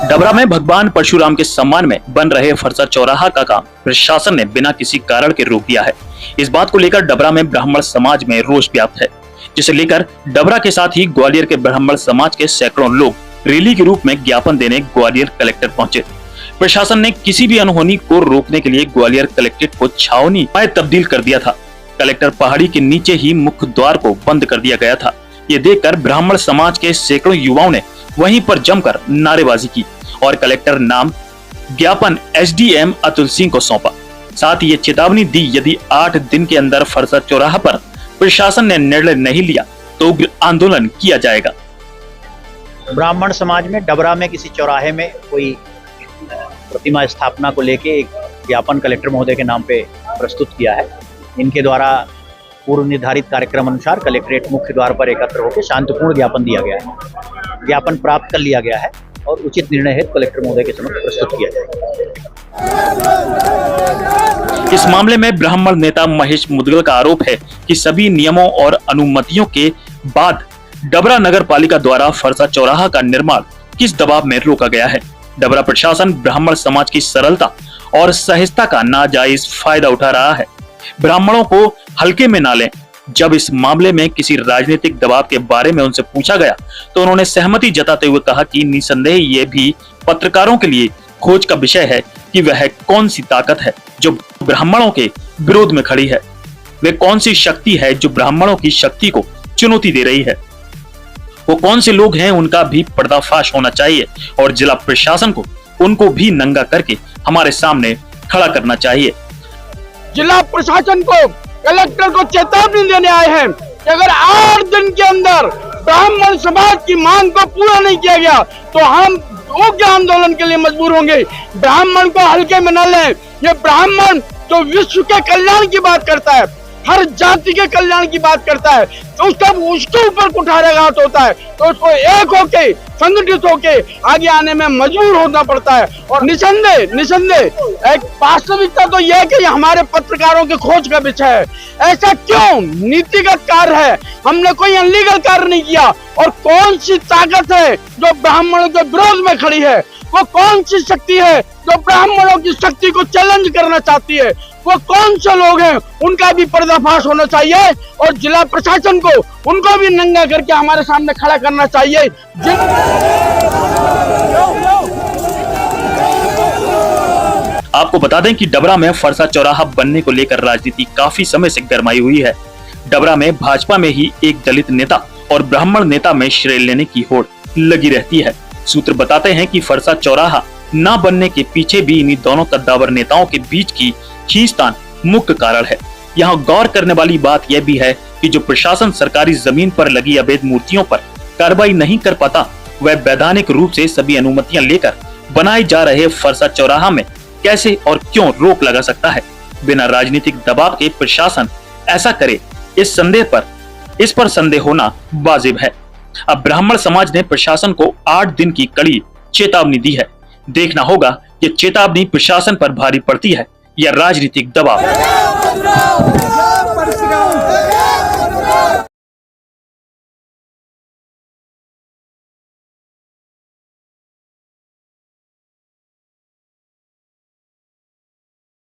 डबरा में भगवान परशुराम के सम्मान में बन रहे फरसा चौराहा का काम प्रशासन ने बिना किसी कारण के रोक दिया है। इस बात को लेकर डबरा में ब्राह्मण समाज में रोष व्याप्त है, जिसे लेकर डबरा के साथ ही ग्वालियर के ब्राह्मण समाज के सैकड़ों लोग रैली के रूप में ज्ञापन देने ग्वालियर कलेक्टर पहुंचे। प्रशासन ने किसी भी अनहोनी को रोकने के लिए ग्वालियर कलेक्ट्रेट को छावनी में तब्दील कर दिया था। कलेक्टर पहाड़ी के नीचे ही मुख्य द्वार को बंद कर दिया गया था। ये देखकर ब्राह्मण समाज के सैकड़ों युवाओं ने वहीं पर जमकर नारेबाजी की और कलेक्टर नाम ज्ञापन एसडीएम अतुल सिंह को सौंपा। साथ ही ये चेतावनी दी, यदि 8 दिन के अंदर फरसा चौराहा पर प्रशासन ने निर्णय नहीं लिया तो उग्र आंदोलन किया जाएगा। ब्राह्मण समाज में डबरा में किसी चौराहे में कोई प्रतिमा स्थापना को लेके एक ज्ञापन कलेक्टर महोदय के नाम पे प्रस्तुत किया है। इनके द्वारा पूर्व निर्धारित कार्यक्रम अनुसार कलेक्ट्रेट मुख्य द्वार पर एकत्र होकर शांतिपूर्ण ज्ञापन दिया गया है। ज्ञापन प्राप्त कर लिया गया है और उचित निर्णय हेतु कलेक्टर महोदय के समक्ष प्रस्तुत किया जाएगा। इस मामले में ब्राह्मण नेता महेश मुदगल का आरोप है कि सभी नियमों और अनुमतियों के बाद डबरा नगर पालिका द्वारा फरसा चौराहा का निर्माण किस दबाव में रोका गया है। डबरा प्रशासन ब्राह्मण समाज की सरलता और सहजता का नाजायज फायदा उठा रहा है। ब्राह्मणों को हल्के में ना लें। जब इस मामले में किसी राजनीतिक दबाव के बारे में उनसे पूछा गया तो उन्होंने सहमति जताते हुए कहा कि निसंदेह ये भी पत्रकारों के लिए खोज का विषय है कि वह कौन सी ताकत है जो ब्राह्मणों के विरोध में खड़ी है। वे कौन सी शक्ति है जो ब्राह्मणों की शक्ति को चुनौती दे रही है। वो कौन से लोग हैं, उनका भी पर्दाफाश होना चाहिए और जिला प्रशासन को उनको भी नंगा करके हमारे सामने खड़ा करना चाहिए। जिला प्रशासन को, कलेक्टर को चेतावनी देने आए हैं कि अगर 8 दिन के अंदर ब्राह्मण समाज की मांग को पूरा नहीं किया गया तो हम उग्र आंदोलन के लिए मजबूर होंगे। ब्राह्मण को हल्के में न लें। ये ब्राह्मण जो विश्व के कल्याण की बात करता है, हर जाति के कल्याण की बात करता है, तो उसके ऊपर कुठाराघात होता है तो उसको एक होके, संगठित होके आगे आने में मजबूर होना पड़ता है। और निसंदेह एक वास्तविकता तो यह है कि हमारे पत्रकारों के खोज का विषय है। ऐसा क्यों? नीतिगत कार्य है, हमने कोई अनलीगल कार्य नहीं किया। और कौन सी ताकत है जो ब्राह्मणों के विरोध में खड़ी है? वो कौन सी शक्ति है जो ब्राह्मणों की शक्ति को चैलेंज करना चाहती है? वो कौन से लोग हैं? उनका भी पर्दाफाश होना चाहिए और जिला प्रशासन को उनको भी नंगा करके हमारे सामने खड़ा करना चाहिए। आपको बता दें कि डबरा में फरसा चौराहा बनने को लेकर राजनीति काफी समय से गरमाई हुई है। डबरा में भाजपा में ही एक दलित नेता और ब्राह्मण नेता में श्रेय लेने की होड़ लगी रहती है। सूत्र बताते हैं कि फरसा चौराहा न बनने के पीछे भी इन्हीं दोनों कद्दावर नेताओं के बीच की खींचतान मुख्य कारण है। यहाँ गौर करने वाली बात यह भी है कि जो प्रशासन सरकारी जमीन पर लगी अवैध मूर्तियों पर कार्रवाई नहीं कर पाता, वह वैधानिक रूप से सभी अनुमतियां लेकर बनाए जा रहे फरसा चौराहा में कैसे और क्यों रोक लगा सकता है। बिना राजनीतिक दबाव के प्रशासन ऐसा करे, इस पर संदेह होना वाजिब है। अब ब्राह्मण समाज ने प्रशासन को 8 दिन की कड़ी चेतावनी दी है। देखना होगा कि चेतावनी प्रशासन पर भारी पड़ती है या राजनीतिक दबाव।